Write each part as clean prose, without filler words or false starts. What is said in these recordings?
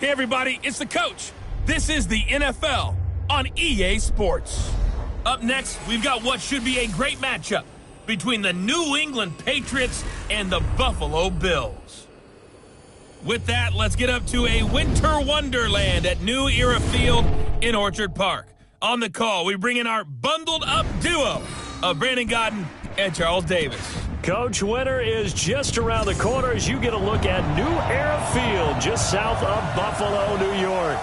Hey everybody, it's the coach. This is the NFL on EA Sports. Up next, we've got what should be a great matchup between the New England Patriots and the Buffalo Bills. With that, let's get up to a winter wonderland at New Era Field in Orchard Park. On the call, we bring in our bundled-up duo of Brandon Godden and Charles Davis. Coach, winter is just around the corner as you get a look at New Era Field just south of Buffalo, New York.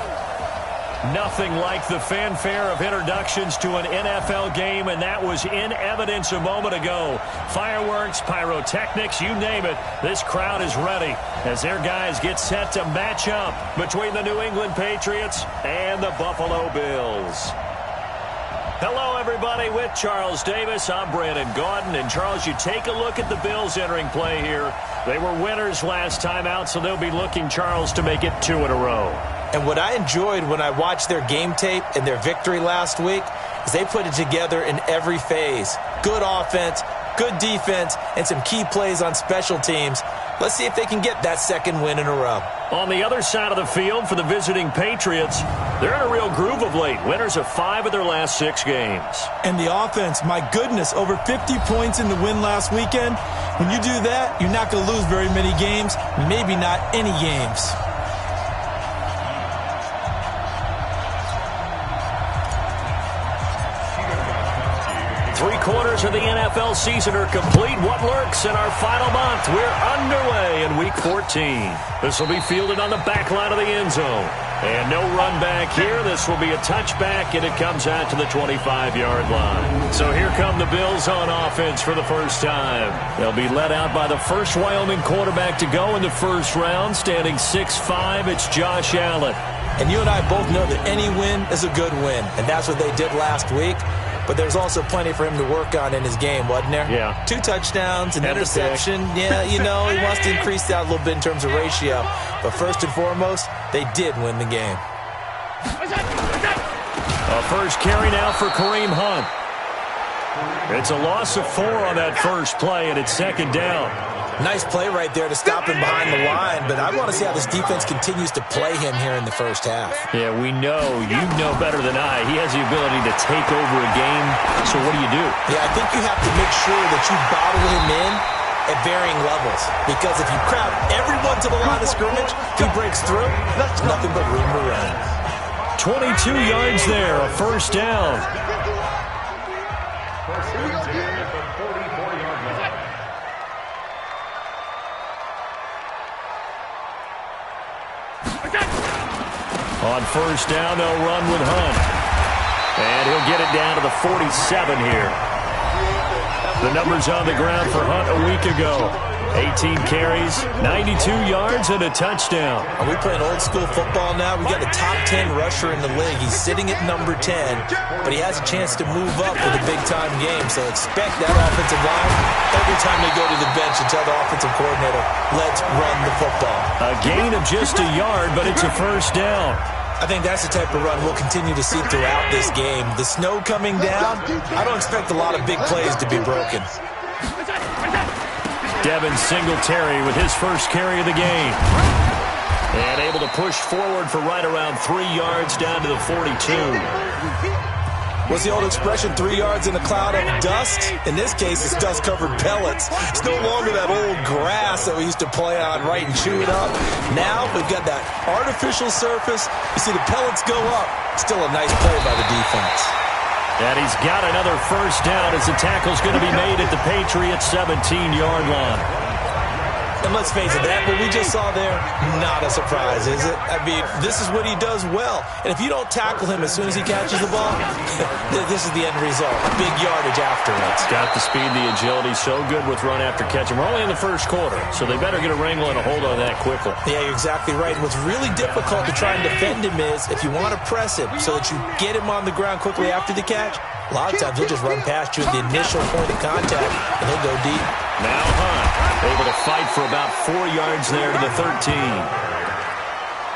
Nothing like the fanfare of introductions to an NFL game, and that was in evidence a moment ago. Fireworks, pyrotechnics, you name it. This crowd is ready as their guys get set to match up between the New England Patriots and the Buffalo Bills. Hello, everybody. With Charles Davis, I'm Brandon Gaudin. And, Charles, you take a look at the Bills entering play here. They were winners last time out, so they'll be looking, Charles, to make it 2 in a row. And what I enjoyed when I watched their game tape and their victory last week is they put it together in every phase. Good offense, good defense, and some key plays on special teams. Let's see if they can get that second win in a row. On the other side of the field for the visiting Patriots, they're in a real groove of late. Winners of 5 of their last 6 games. And the offense, my goodness, over 50 points in the win last weekend. When you do that, you're not going to lose very many games, maybe not any games. Three-quarters of the NFL season are complete. What lurks in our final month? We're underway in Week 14. This will be fielded on the back line of the end zone. And no run back here. This will be a touchback, and it comes out to the 25-yard line. So here come the Bills on offense for the first time. They'll be led out by the first Wyoming quarterback to go in the first round, standing 6'5". It's Josh Allen. And you and I both know that any win is a good win, and that's what they did last week. But there's also plenty for him to work on in his game, wasn't there? Yeah. 2 touchdowns, an interception. Yeah, you know, he wants to increase that a little bit in terms of ratio. But first and foremost, they did win the game. A first carry now for Kareem Hunt. It's a loss of 4 on that first play, and it's second down. Nice play right there to stop him behind the line, but I want to see how this defense continues to play him here in the first half. Yeah, we know. You know better than I. He has the ability to take over a game, so what do you do? Yeah, I think you have to make sure that you bottle him in at varying levels, because if you crowd everyone to the line of scrimmage, he breaks through, that's nothing but room to run. 22 yards there, a first down. On first down, they'll run with Hunt. And he'll get it down to the 47 here. The numbers on the ground for Hunt a week ago. 18 carries, 92 yards, and a touchdown. Are we playing old school football now? We got a top 10 rusher in the league. He's sitting at number 10, but he has a chance to move up with a big-time game. So expect that offensive line every time they go to the bench and tell the offensive coordinator, let's run the football. A gain of just a yard, but it's a first down. I think that's the type of run we'll continue to see throughout this game. The snow coming down, I don't expect a lot of big plays to be broken. Devin Singletary with his first carry of the game. And able to push forward for right around 3 yards down to the 42. What's the old expression, 3 yards in a cloud of dust? In this case, it's dust-covered pellets. It's no longer that old grass that we used to play on, right, and chew it up. Now we've got that artificial surface. You see the pellets go up. Still a nice play by the defense. And he's got another first down as the tackle's going to be made at the Patriots' 17-yard line. And let's face it, that what we just saw there, not a surprise, is it? I mean, this is what he does well. And if you don't tackle him as soon as he catches the ball, this is the end result. Big yardage afterwards. Got the speed, the agility, so good with run after catch. And we're only in the first quarter, so they better get a wrangle and a hold on that quickly. Yeah, you're exactly right. And what's really difficult to try and defend him is if you want to press him so that you get him on the ground quickly after the catch, a lot of times he'll just run past you at the initial point of contact, and he'll go deep. Now Hunt, able to fight for about 4 yards there to the 13.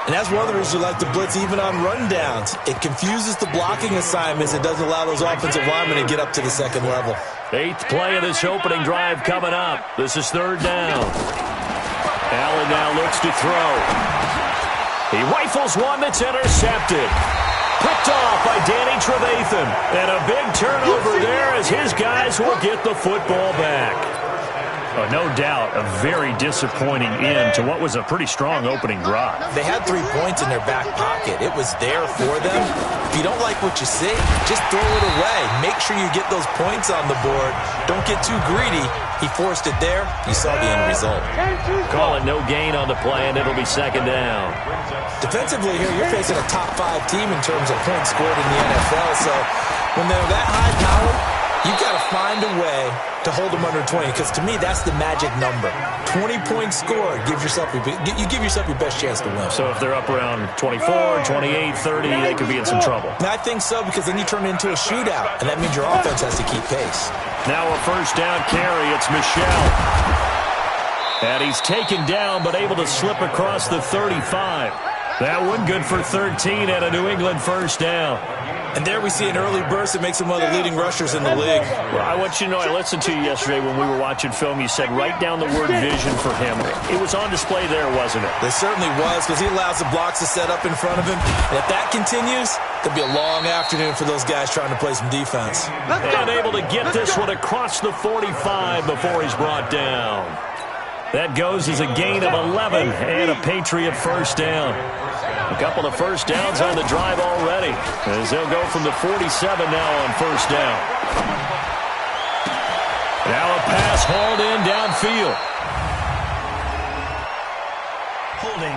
And that's one of the reasons you like to blitz even on rundowns. It confuses the blocking assignments. It doesn't allow those offensive linemen to get up to the second level. 8th play of this opening drive coming up. This is third down. Allen now looks to throw. He rifles one that's intercepted. Picked off by Danny Trevathan. And a big turnover there as his guys will get the football back. No doubt, a very disappointing end to what was a pretty strong opening drive. They had 3 points in their back pocket. It was there for them. If you don't like what you see, just throw it away. Make sure you get those points on the board. Don't get too greedy. He forced it there. You saw the end result. Call it no gain on the play, and it'll be second down. Defensively here, you're facing a top 5 team in terms of points scored in the NFL. So when they're that high-powered, you've got to find a way to hold them under 20, because to me, that's the magic number. 20 points scored, you give yourself your best chance to win. So if they're up around 24, 28, 30, they could be in some trouble. And I think so, because then you turn it into a shootout, and that means your offense has to keep pace. Now a first down carry, it's Michel. And he's taken down, but able to slip across the 35. That one good for 13 and a New England first down. And there we see an early burst that makes him one of the leading rushers in the league. Well, I want you to know, I listened to you yesterday when we were watching film. You said write down the word vision for him. It was on display there, wasn't it? It certainly was, because he allows the blocks to set up in front of him. And if that continues, it'll be a long afternoon for those guys trying to play some defense. And able to get this one across the 45 before he's brought down. That goes as a gain of 11 and a Patriot first down. A couple of first downs on the drive already, as they'll go from the 47 now on first down. Now a pass hauled in downfield. Holding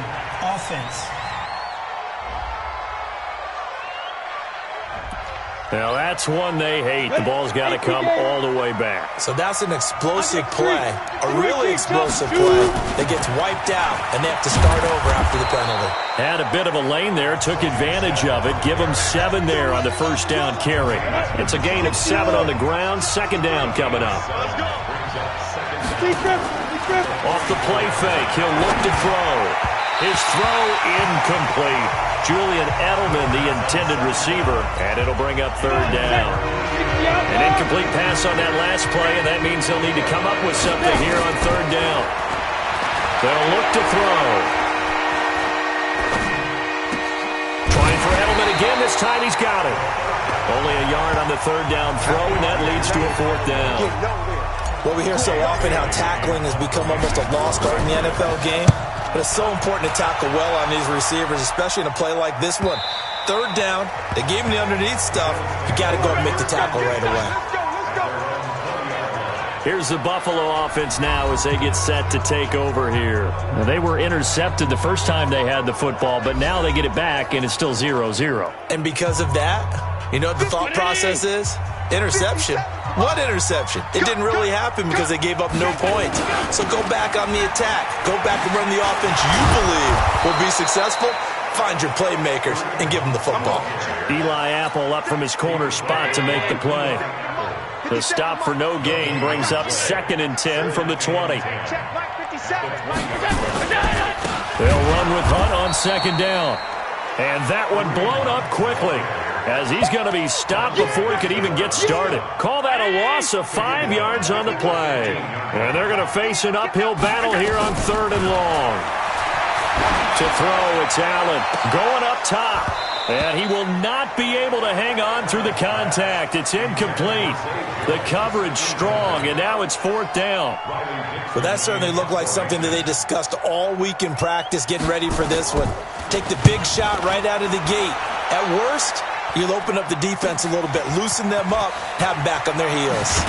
offense. Now that's one they hate. The ball's got to come all the way back. So that's an explosive play, a really explosive play that gets wiped out, and they have to start over after the penalty. Had a bit of a lane there, took advantage of it. Give them 7 there on the first down carry. It's a gain of 7 on the ground. Second down coming up. Off the play fake, he'll look to throw. His throw incomplete. Julian Edelman, the intended receiver, and it'll bring up third down. An incomplete pass on that last play, and that means they'll need to come up with something here on third down. They'll look to throw. Trying for Edelman again. This time he's got it. Only a yard on the third down throw, and that leads to a fourth down. Well, we hear so often how tackling has become almost a lost art in the NFL game. But it's so important to tackle well on these receivers, especially in a play like this one. Third down, they gave him the underneath stuff. You got to go and make the tackle right away. Here's the Buffalo offense now as they get set to take over here. Now, they were intercepted the first time they had the football, but now they get it back, and it's still 0-0. And because of that, you know what the thought process is? Interception. What interception? It didn't really happen because they gave up no points. So go back on the attack. Go back and run the offense you believe will be successful. Find your playmakers and give them the football. Eli Apple up from his corner spot to make the play. The stop for no gain brings up 2nd and 10 from the 20. They'll run with Hunt on second down. And that one blown up quickly, as he's going to be stopped before he could even get started. Call that a loss of 5 yards on the play. And they're going to face an uphill battle here on third and long. To throw, it's Allen going up top. And he will not be able to hang on through the contact. It's incomplete. The coverage strong, and now it's fourth down. Well, that certainly looked like something that they discussed all week in practice, getting ready for this one. Take the big shot right out of the gate. At worst, you'll open up the defense a little bit, loosen them up, have them back on their heels.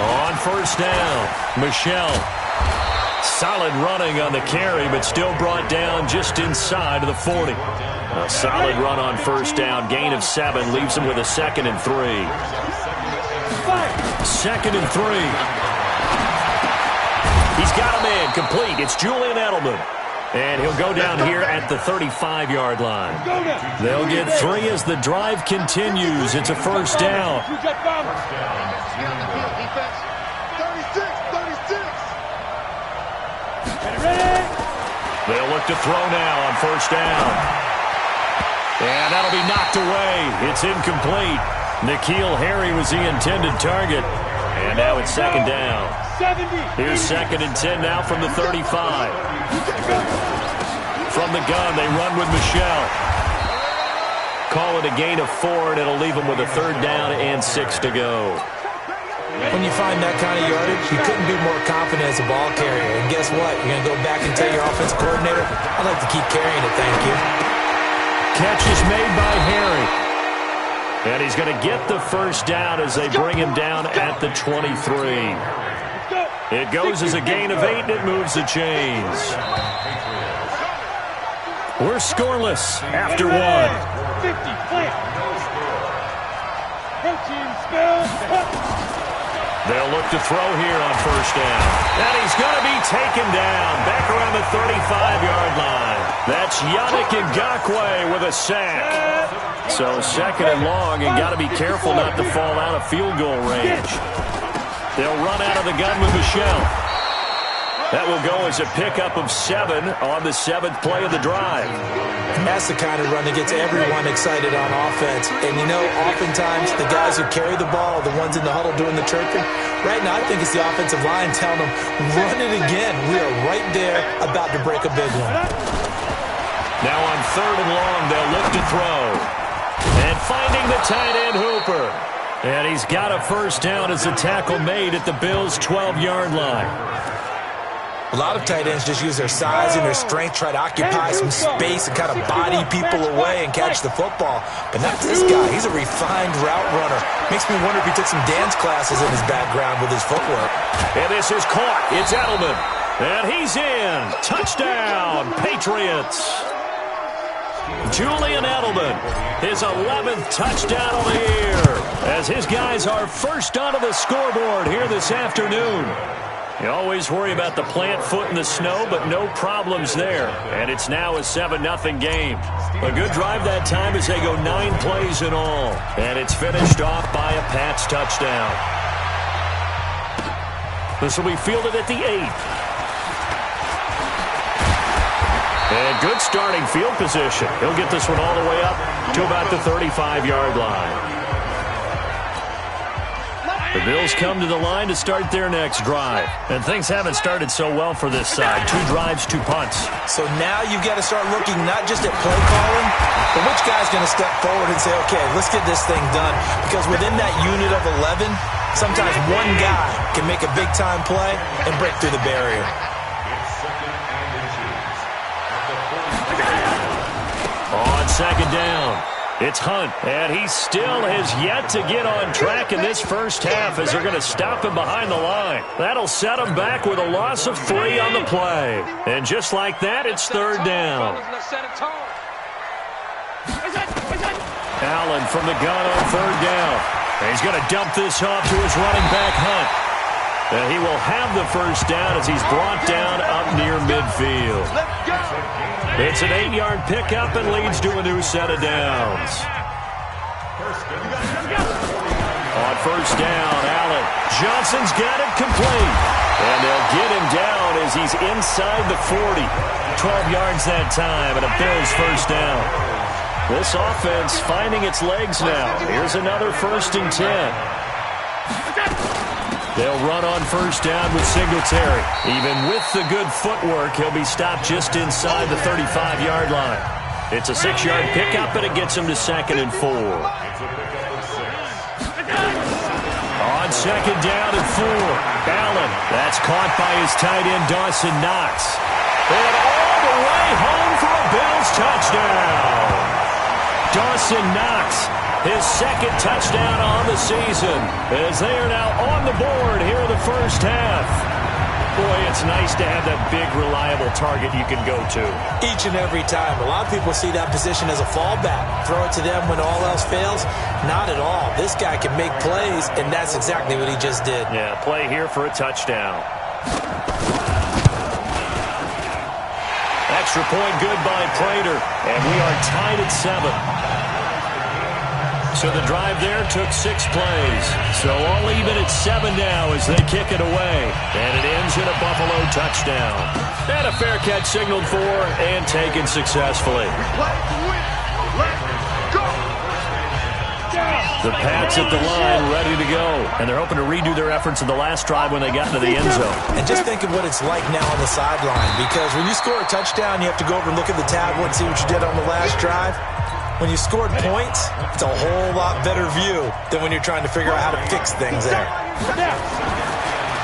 On first down, Michel. Solid running on the carry, but still brought down just inside of the 40. A solid run on first down. Gain of 7 leaves him with a 2nd and 3. 2nd and 3. He's got him in, complete. It's Julian Edelman. And he'll go down here at the 35-yard line. They'll get 3 as the drive continues. It's a first down. They'll look to throw now on first down. And that'll be knocked away. It's incomplete. N'Keal Harry was the intended target. And now it's second down. Here's second and 10 now from the 35. From the gun, they run with Michelle. Call it a gain of 4, and it'll leave them with a third down and 6 to go. When you find that kind of yardage, you couldn't be more confident as a ball carrier. And guess what? You're going to go back and tell your offensive coordinator, I'd like to keep carrying it, thank you. Catch is made by Harry. And he's going to get the first down as they bring him down at the 23. It goes as a gain of 8, and it moves the chains. We're scoreless after 1. They'll look to throw here on first down. And he's going to be taken down back around the 35-yard line. That's Yannick Ngakoue with a sack. So second and long, and got to be careful not to fall out of field goal range. They'll run out of the gun with Michelle. That will go as a pickup of 7 on the 7th play of the drive. That's the kind of run that gets everyone excited on offense. And, you know, oftentimes the guys who carry the ball are the ones in the huddle doing the chirping. Right now, I think it's the offensive line telling them, run it again. We are right there about to break a big one. Now on third and long, they'll look to throw. And finding the tight end Hooper. And he's got a first down as the tackle made at the Bills' 12-yard line. A lot of tight ends just use their size and their strength, try to occupy some space and kind of body people away and catch the football. But not this guy. He's a refined route runner. Makes me wonder if he took some dance classes in his background with his footwork. And this is caught. It's Edelman. And he's in. Touchdown, Patriots. Julian Edelman, his 11th touchdown of the year, as his guys are first onto the scoreboard here this afternoon. You always worry about the plant foot in the snow, but no problems there. And it's now a 7-0 game. A good drive that time as they go 9 plays in all. And it's finished off by a Pats touchdown. This will be fielded at the 8th. And good starting field position. He'll get this one all the way up to about the 35-yard line. The Bills come to the line to start their next drive. And things haven't started so well for this side. 2 drives, 2 punts. So now you've got to start looking not just at play calling, but which guy's going to step forward and say, okay, let's get this thing done. Because within that unit of 11, sometimes one guy can make a big-time play and break through the barrier. On second down, it's Hunt, and he still has yet to get on track in this first half as they're going to stop him behind the line. That'll set him back with a loss of 3 on the play. And just like that, it's third down. Allen from the gun on third down. And he's going to dump this off to his running back, Hunt. And he will have the first down as he's brought down up near midfield. It's an 8-yard pickup and leads to a new set of downs. On first down, Allen. Johnson's got it complete. And they'll get him down as he's inside the 40. 12 yards that time and a Bills first down. This offense finding its legs now. Here's another 1st and 10. They'll run on first down with Singletary. Even with the good footwork, he'll be stopped just inside the 35-yard line. It's a 6-yard pickup, and it gets him to 2nd and 4. On second down and 4, Allen. That's caught by his tight end, Dawson Knox. And all the way home for a Bills touchdown. Dawson Knox, his 2nd touchdown on the season, as they are now on the board here in the first half. Boy, it's nice to have that big, reliable target you can go to. Each and every time. A lot of people see that position as a fallback. Throw it to them when all else fails. Not at all. This guy can make plays, and that's exactly what he just did. Yeah, play here for a touchdown. Extra point good by Prater, and we are tied at 7. So the drive there took 6 plays. So all even at 7 now as they kick it away. And it ends in a Buffalo touchdown. And a fair catch signaled for and taken successfully. The Pats at the line ready to go. And they're hoping to redo their efforts in the last drive when they got into the end zone. And just think of what it's like now on the sideline. Because when you score a touchdown, you have to go over and look at the tablet and see what you did on the last drive. When you scored points, it's a whole lot better view than when you're trying to figure out how to fix things there.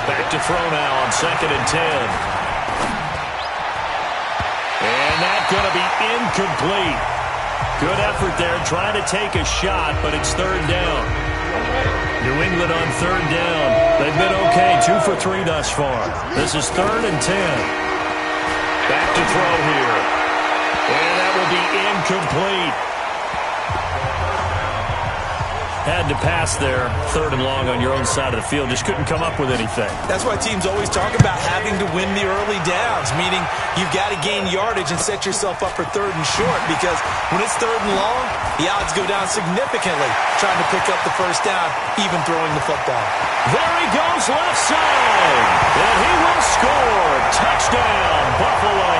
Back to throw now on 2nd and 10. And that's going to be incomplete. Good effort there, trying to take a shot, but it's 3rd down. New England on 3rd down. They've been okay, 2 for 3 thus far. This is 3rd and 10. Back to throw here. And that will be incomplete. Had to pass there, 3rd and long on your own side of the field. Just couldn't come up with anything. That's why teams always talk about having to win the early downs, meaning you've got to gain yardage and set yourself up for 3rd and short, because when it's 3rd and long, the odds go down significantly trying to pick up the 1st down, even throwing the football. There he goes left side, and he will score. Touchdown, Buffalo.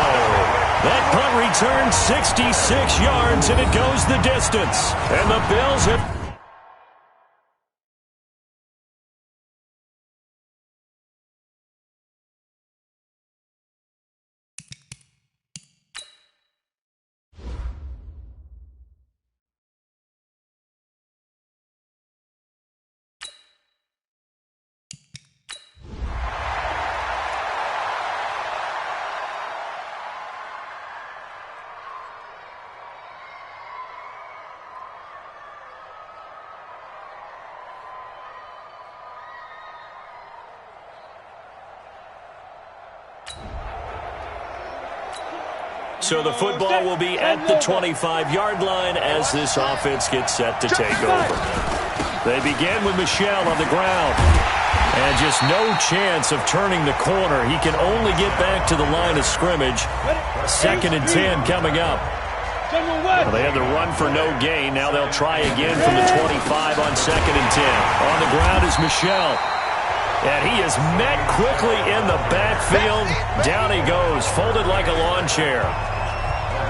That punt return 66 yards, and it goes the distance. And the Bills have... So the football will be at the 25-yard line as this offense gets set to take over. They begin with Michel on the ground. And just no chance of turning the corner. He can only get back to the line of scrimmage. 2nd and 10 coming up. Well, they had the run for no gain. Now they'll try again from the 25 on 2nd and 10. On the ground is Michel. And he is met quickly in the backfield. Down he goes, folded like a lawn chair.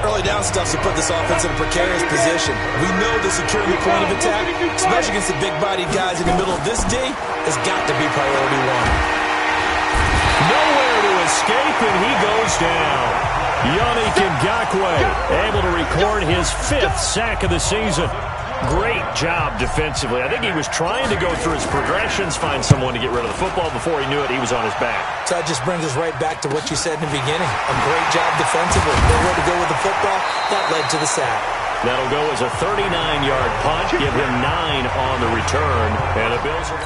Early down stuff to put this offense in a precarious position. We know the securing the point of attack, especially against the big-bodied guys in the middle of this D, has got to be priority 1. Nowhere to escape, and he goes down. Yannick Ngakoue able to record his 5th sack of the season. Great job defensively. I think he was trying to go through his progressions, find someone to get rid of the football. Before he knew it, he was on his back. So that just brings us right back to what you said in the beginning. A great job defensively. Nowhere to go with the football. That led to the sack. That'll go as a 39-yard punt. Give him 9 on the return. And the Bills are...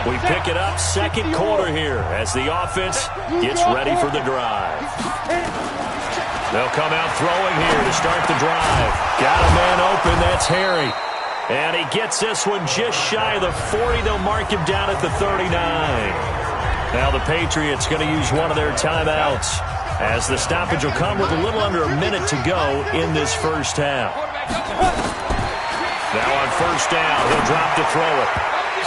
We pick it up 2nd quarter here as the offense gets ready for the drive. They'll come out throwing here to start the drive. Got a man open. That's Harry. And he gets this one just shy of the 40. They'll mark him down at the 39. Now the Patriots going to use one of their timeouts as the stoppage will come with a little under a minute to go in this first half. Now on 1st down, he'll drop to throw it.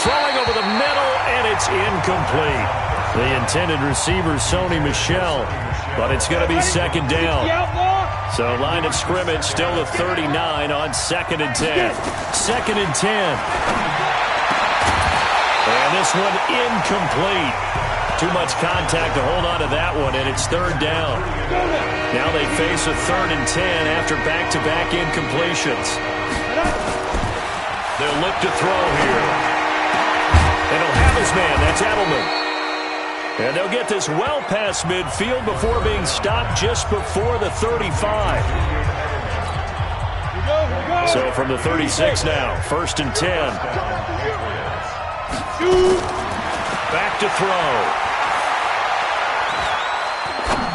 Throwing over the middle, and it's incomplete. The intended receiver, Sony Michel, but it's going to be 2nd down. So line of scrimmage still the 39 on 2nd and 10. 2nd and 10. And this one incomplete. Too much contact to hold on to that one, and it's 3rd down. Now they face a 3rd and 10 after back-to-back incompletions. They'll look to throw here. And he'll have his man. That's Edelman. And they'll get this well past midfield before being stopped just before the 35. So from the 36 now, 1st and 10. Back to throw.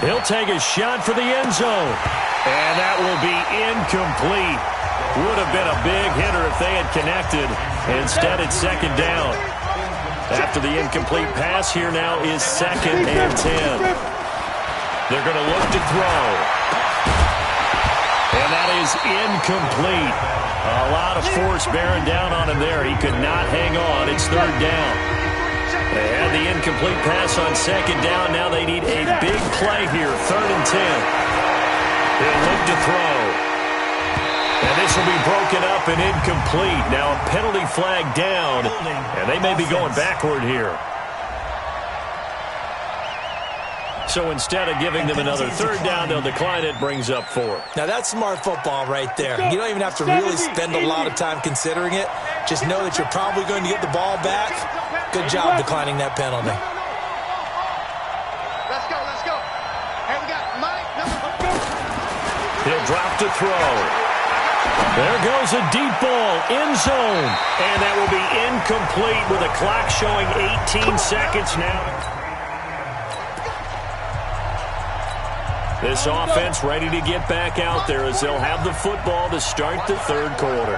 He'll take a shot for the end zone. And that will be incomplete. Would have been a big hitter if they had connected. Instead, it's 2nd down. After the incomplete pass, here now is 2nd and 10. They're going to look to throw. And that is incomplete. A lot of force bearing down on him there. He could not hang on. It's third down. They had the incomplete pass on second down. Now they need a big play here. 3rd and 10. He'll look to throw. And this will be broken up and incomplete. Now a penalty flag down. And they may be going backward here. So instead of giving them another third down, they'll decline it. Brings up 4. Now that's smart football right there. You don't even have to really spend a lot of time considering it. Just know that you're probably going to get the ball back. Good job declining that penalty. Let's go, let's go. Hey, we got Mike. He'll drop to throw. There goes a deep ball, end zone. And that will be incomplete with a clock showing 18 seconds now. This offense ready to get back out there as they'll have the football to start the third quarter.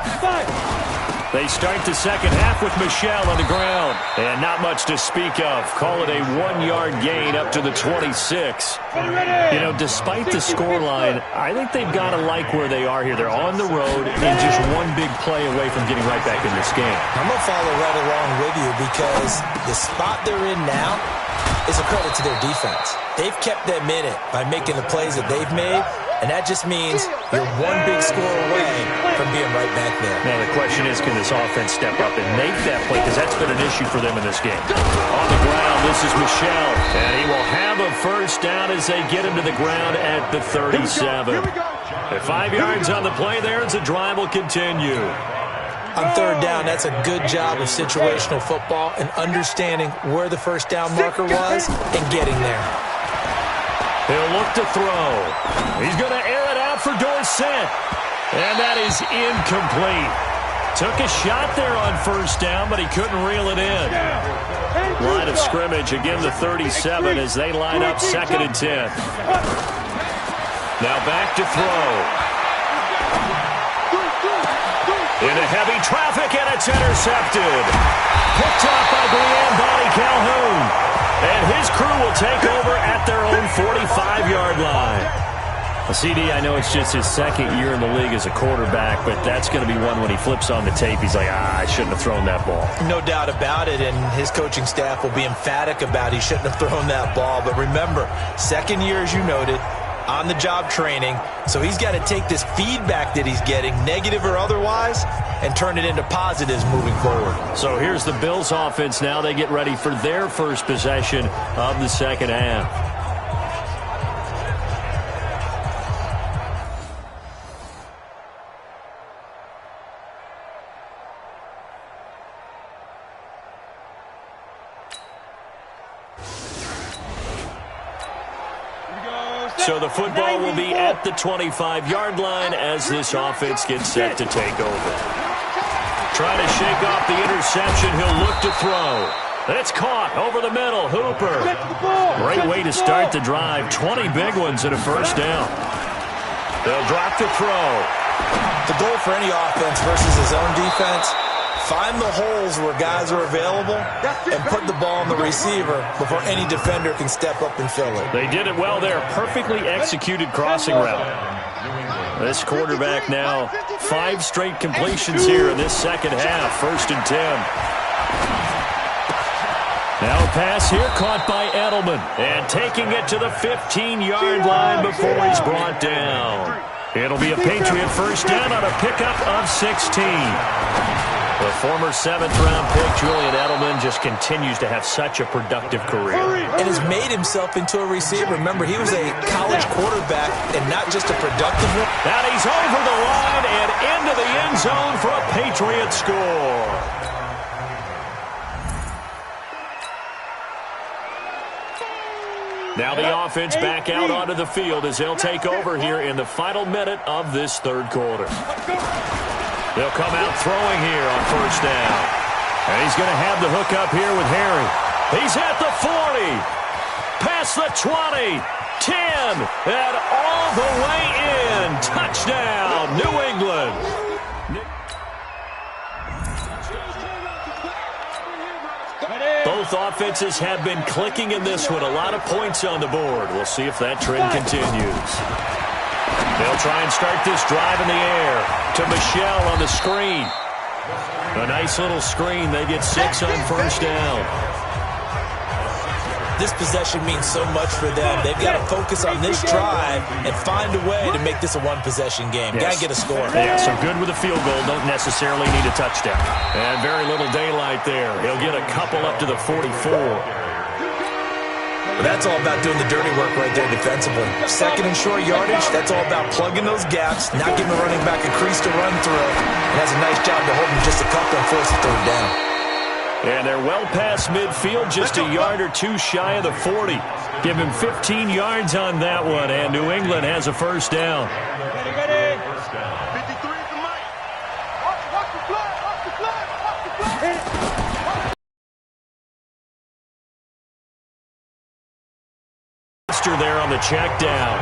They start the second half with Michel on the ground. And not much to speak of. Call it a 1-yard gain up to the 26. You know, despite the scoreline, I think they've got to like where they are here. They're on the road and just one big play away from getting right back in this game. I'm going to follow right along with you because the spot they're in now is a credit to their defense. They've kept them in it by making the plays that they've made, and that just means you're one big score away from being right back there. Now the question is, can this offense step up and make that play? Because that's been an issue for them in this game. On the ground, this is Michel, and he will have a first down as they get him to the ground at the 37. At 5 yards on the play there as the drive will continue. On third down, that's a good job of situational football and understanding where the first down marker was and getting there. He'll look to throw. He's going to air it out for Dorsett. And that is incomplete. Took a shot there on first down, but he couldn't reel it in. Line of scrimmage, again the 37 as they line up 2nd and 10. Now back to throw. Into heavy traffic, and it's intercepted. Picked off by Brian Bonnie Calhoun. And his crew will take over at their own 45-yard line. Well, CD, I know it's just his second year in the league as a quarterback, but that's going to be one when he flips on the tape, he's like, I shouldn't have thrown that ball. No doubt about it, and his coaching staff will be emphatic about he shouldn't have thrown that ball. But remember, second year, as you noted, on-the-job training, so he's got to take this feedback that he's getting, negative or otherwise, and turn it into positives moving forward. So here's the Bills offense now. They get ready for their first possession of the second half. So the football will be at the 25-yard line as this offense gets set to take over. Trying to shake off the interception. He'll look to throw. It's caught over the middle. Hooper. Great way to start the drive. 20 big ones and a first down. They'll drop to throw. The goal for any offense versus his own defense, find the holes where guys are available and put the ball on the receiver before any defender can step up and fill it. They did it well there. Perfectly executed crossing route. This quarterback now 5 straight completions here in this second half. 1st and 10. Now a pass here caught by Edelman. And taking it to the 15-yard line before he's brought down. It'll be a Patriot first down on a pickup of 16. The former 7th-round pick, Julian Edelman, just continues to have such a productive career. And has made himself into a receiver. Remember, he was a college quarterback and not just a productive one. And he's over the line and into the end zone for a Patriot score. Now the offense back out onto the field as they'll take over here in the final minute of this third quarter. They'll come out throwing here on first down. And he's going to have the hook up here with Harry. He's at the 40. Past the 20. 10. And all the way in. Touchdown, New England. Both offenses have been clicking in this one. A lot of points on the board. We'll see if that trend continues. They'll try and start this drive in the air to Michelle on the screen. A nice little screen. They get 6 on first down. This possession means so much for them. They've got to focus on this drive and find a way to make this a one-possession game. Yes. Got to get a score. Yeah, so good with a field goal. Don't necessarily need a touchdown. And very little daylight there. He'll get a couple up to the 44. But that's all about doing the dirty work right there defensively. Second and short yardage, that's all about plugging those gaps, not giving the running back a crease to run through. And has a nice job to hold him just a couple and force a third down. And they're well past midfield, just a yard or two shy of the 40. Give him 15 yards on that one, and New England has a first down. Ready, ready. 53 for Mike. Watch the flag, watch the flag, watch the flag. There on the check down,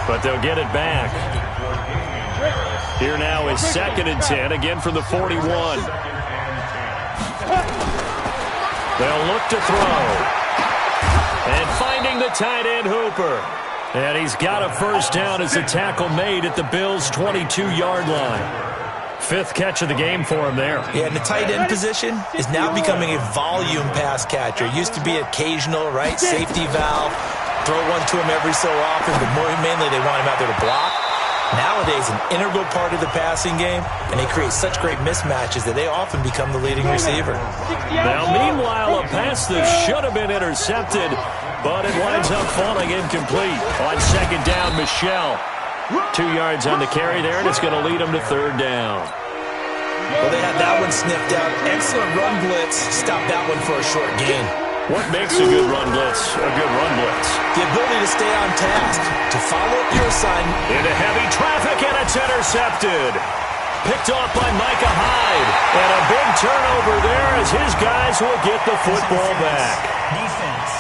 but they'll get it back. Here now is 2nd and 10, again from the 41. They'll look to throw. And finding the tight end Hooper. And he's got a first down as the tackle made at the Bills' 22-yard line. 5th catch of the game for him there. Yeah, and the tight end position is now becoming a volume pass catcher. It used to be occasional, right? Safety valve. Throw one to him every so often, but mainly they want him out there to block. Nowadays, an integral part of the passing game, and they create such great mismatches that they often become the leading receiver. Now, meanwhile, a pass that should have been intercepted, but it winds up falling incomplete. On 2nd down, Michelle. 2 yards on the carry there, and it's going to lead them to 3rd down. Well, they had that one sniffed out. Excellent run blitz. Stop that one for a short gain. What makes a good run blitz a good run blitz? The ability to stay on task, to follow up your assignment. Into heavy traffic, and it's intercepted. Picked off by Micah Hyde. And a big turnover there as his guys will get the football back. Defense.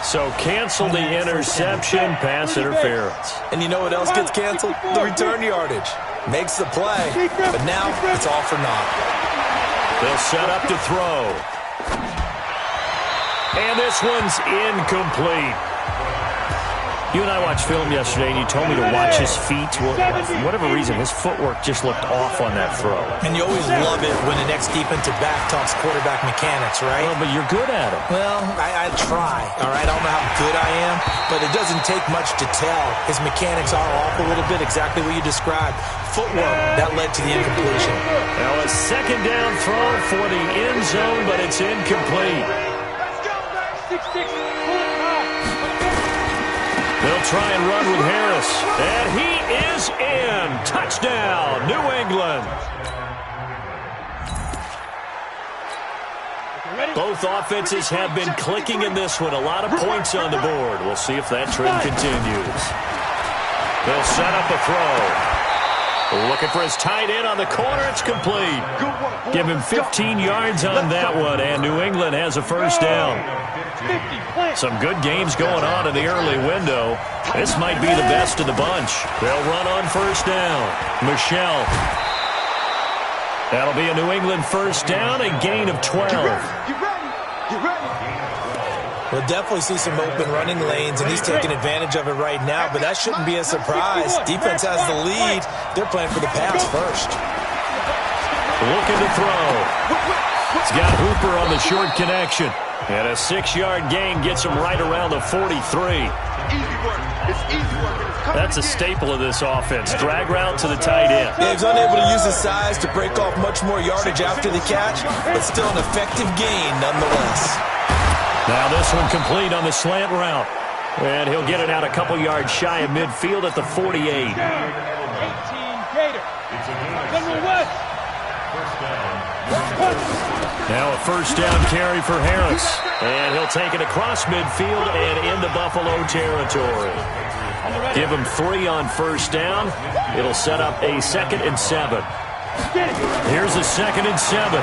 So cancel the interception, pass interference. And you know what else gets canceled? The return yardage. Makes the play, but now it's all for naught. They'll set up to throw. And this one's incomplete. You and I watched film yesterday, and you told me to watch his feet. For whatever reason, his footwork just looked off on that throw. And you always love it when the next defensive back talks quarterback mechanics, right? Well, but you're good at it. Well, I try, all right? I don't know how good I am, but it doesn't take much to tell. His mechanics are off a little bit, exactly what you described. Footwork, that led to the incompletion. Now a 2nd down throw for the end zone, but it's incomplete. Let's go, man. 6-6. Pull it high. They'll try and run with Harris. And he is in. Touchdown, New England. Both offenses have been clicking in this one. A lot of points on the board. We'll see if that trend continues. They'll set up a throw. Looking for his tight end on the corner. It's complete. Give him 15 yards on that one, and New England has a first down. Some good games going on in the early window. This might be the best of the bunch. They'll run on first down. Michelle. That'll be a New England first down, a gain of 12. We'll definitely see some open running lanes, and he's taking advantage of it right now, but that shouldn't be a surprise. Defense has the lead. They're playing for the pass first. Looking to throw. He's got Hooper on the short connection. And a 6-yard gain gets him right around the 43. That's a staple of this offense. Drag route to the tight end. Yeah, he's unable to use his size to break off much more yardage after the catch, but still an effective gain nonetheless. Now this one complete on the slant route. And he'll get it out a couple yards shy of midfield at the 48. 18 Gator. General West. Now a first down carry for Harris. And he'll take it across midfield and into Buffalo territory. Give him 3 on first down. It'll set up a 2nd and 7. Here's a 2nd and 7.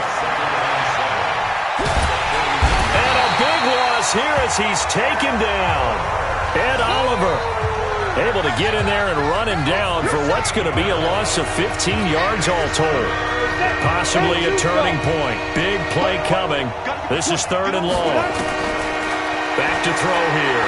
And a big loss here as he's taken down. Ed Oliver able to get in there and run him down for what's going to be a loss of 15 yards all told. Possibly a turning point. Big play coming. This is 3rd and long. Back to throw here.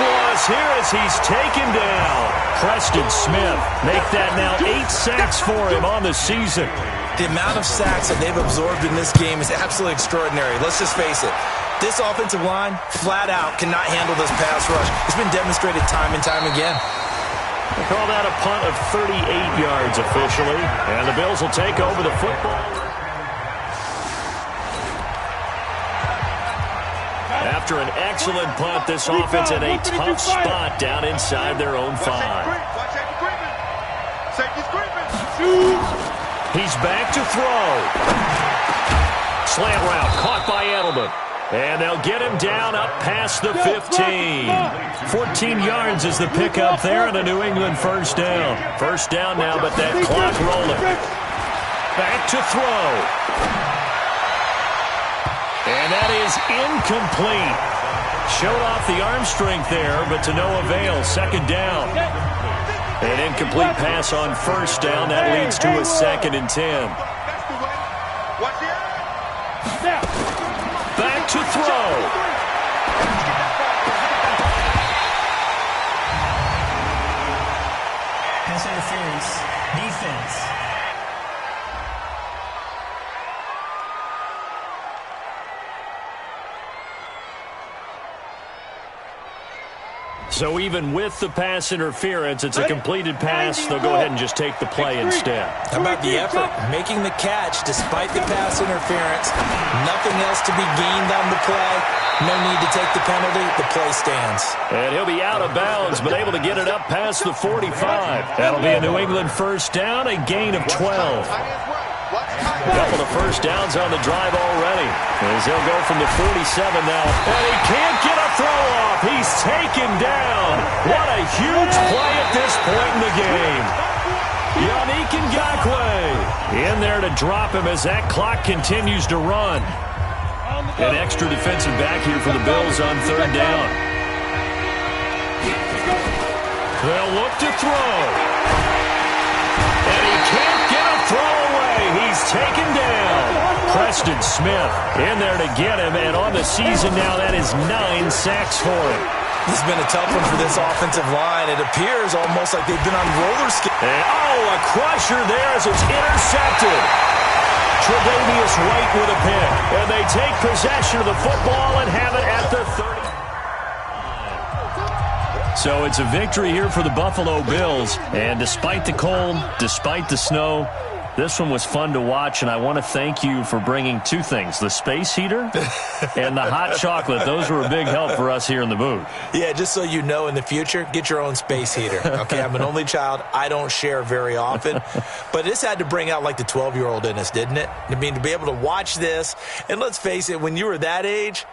loss here as he's taken down. Preston Smith make that now 8 sacks for him on the season. The amount of sacks that they've absorbed in this game is absolutely extraordinary. Let's just face it. This offensive line, flat out, cannot handle this pass rush. It's been demonstrated time and time again. They call that a punt of 38 yards officially. And the Bills will take over the football. After an excellent punt, this offense in a tough spot down inside their own 5. He's back to throw. Slant route caught by Edelman. And they'll get him down up past the 15. 14 yards is the pickup there and a New England first down. First down now, but that clock rolling. Back to throw. And that is incomplete. Showed off the arm strength there, but to no avail. Second down. An incomplete pass on first down. That leads to a 2nd and 10. Back to throw. Pass interference. Defense. So even with the pass interference, it's a completed pass. They'll go ahead and just take the play instead. How about the effort? Making the catch despite the pass interference. Nothing else to be gained on the play. No need to take the penalty. The play stands. And he'll be out of bounds, but able to get it up past the 45. That'll be a New England first down, a gain of 12. A couple of first downs on the drive already. As they'll go from the 47 now. And he can't get a throw off. He's taken down. What a huge play at this point in the game. Yannick Ngakoue in there to drop him as that clock continues to run. An extra defensive back here for the Bills on third down. They'll look to throw. And he can't get a throw away. He's taken down. Preston Smith in there to get him, and on the season now, that is 9 sacks for him. This has been a tough one for this offensive line. It appears almost like they've been on roller skates. A crusher there as it's intercepted. Tre'Davious White with a pick, and they take possession of the football and have it at the 30. So it's a victory here for the Buffalo Bills, and despite the cold, despite the snow, this one was fun to watch, and I want to thank you for bringing 2 things, the space heater and the hot chocolate. Those were a big help for us here in the booth. Yeah, just so you know, in the future, get your own space heater. Okay, I'm an only child. I don't share very often. But this had to bring out, like, the 12-year-old in us, didn't it? I mean, to be able to watch this, and let's face it, when you were that age,